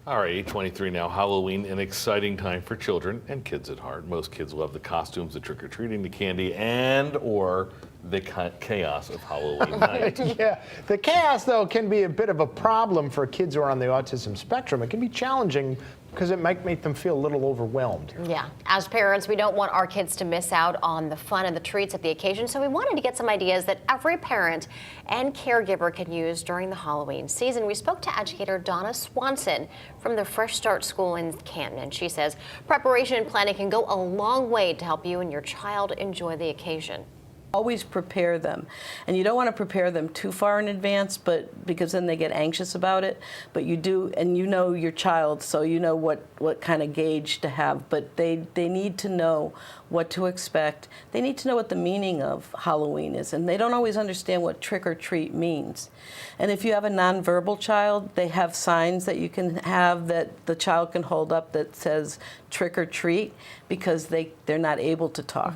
All right, 8:23 now. Halloween, an exciting time for children and kids at heart. Most kids love the costumes, the trick-or-treating, the candy, and or the chaos of Halloween night. Yeah, the chaos, though, can be a bit of a problem for kids who are on the autism spectrum. It can be challenging because it might make them feel a little overwhelmed. Yeah, as parents, we don't want our kids to miss out on the fun and the treats at the occasion, so we wanted to get some ideas that every parent and caregiver can use during the Halloween season. We spoke to educator Donna Swanson from the Fresh Start School in Canton, and she says preparation and planning can go a long way to help you and your child enjoy the occasion. Always prepare them, and you don't want to prepare them too far in advance, but because then they get anxious about it. But you do, and you know your child, so you know what kind of gauge to have. But they need to know what to expect. They need to know what the meaning of Halloween is, and they don't always understand what trick or treat means. And if you have a nonverbal child, they have signs that you can have that the child can hold up that says trick or treat, because they're not able to talk.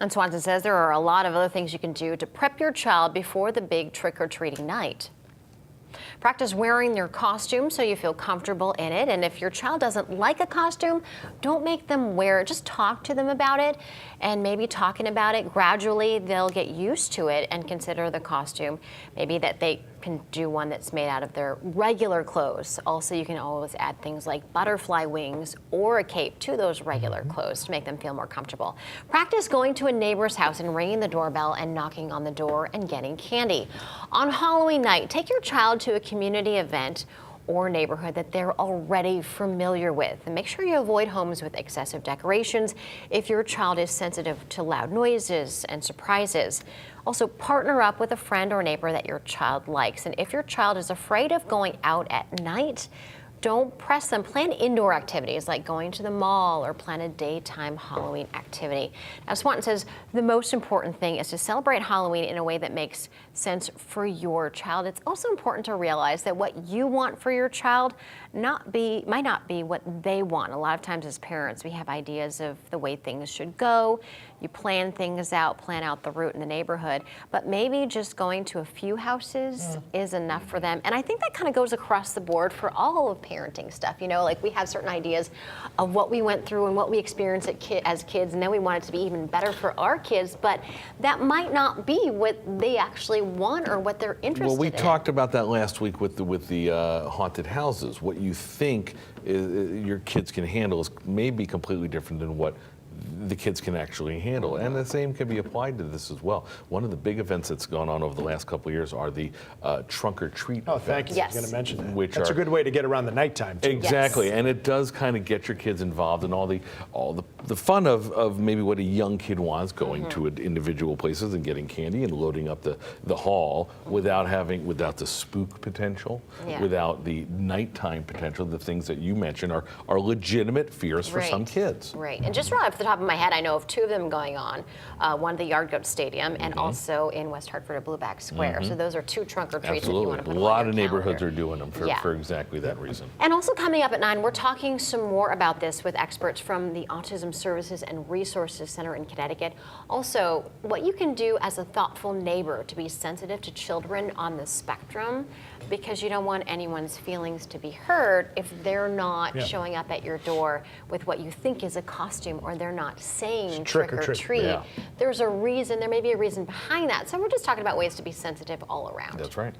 And Swanson says there are a lot of other things you can do to prep your child before the big trick-or-treating night. Practice wearing their costume so you feel comfortable in it. And if your child doesn't like a costume, don't make them wear it. Just talk to them about it, and maybe talking about it gradually, they'll get used to it and consider the costume. Maybe that they can do one that's made out of their regular clothes. Also, you can always add things like butterfly wings or a cape to those regular clothes to make them feel more comfortable. Practice going to a neighbor's house and ringing the doorbell and knocking on the door and getting candy. On Halloween night, take your child to a community event or neighborhood that they're already familiar with. And make sure you avoid homes with excessive decorations if your child is sensitive to loud noises and surprises. Also, partner up with a friend or neighbor that your child likes. And if your child is afraid of going out at night, don't press them. Plan indoor activities like going to the mall, or plan a daytime Halloween activity. Now, Swanson says the most important thing is to celebrate Halloween in a way that makes sense for your child. It's also important to realize that what you want for your child might not be what they want. A lot of times as parents, we have ideas of the way things should go. You plan things out, plan out the route in the neighborhood, but maybe just going to a few houses is enough for them. And I think that kind of goes across the board for all of parenting stuff. You know, like we have certain ideas of what we went through and what we experienced as kids, and then we want it to be even better for our kids, but that might not be what they actually want or what they're interested in. Well, we talked about that last week with the haunted houses. What you think your kids can handle is maybe completely different than what the kids can actually handle, and the same can be applied to this as well. One of the big events that's gone on over the last couple of years are the trunk or treat events. Thank you. Yes. I was going to mention that. Which That's a good way to get around the nighttime too. Exactly, Yes. and it does kind of get your kids involved in all the fun of maybe what a young kid wants, going to individual places and getting candy and loading up the hall without the spook potential, without the nighttime potential. The things that you mentioned are legitimate fears for some kids. Right, and just right off the top of my head, I know of two of them going on, one at the Yard Goat Stadium and also in West Hartford at Blueback Square. So those are two trunk or treats that you want to put Absolutely, a lot of neighborhoods are doing them for exactly that reason. And also coming up at 9, we're talking some more about this with experts from the Autism Services and Resources Center in Connecticut. Also, what you can do as a thoughtful neighbor to be sensitive to children on the spectrum, because you don't want anyone's feelings to be hurt if they're not showing up at your door with what you think is a costume, or they're not saying trick or treat. There's a reason, there may be a reason behind that. So we're just talking about ways to be sensitive all around. That's right.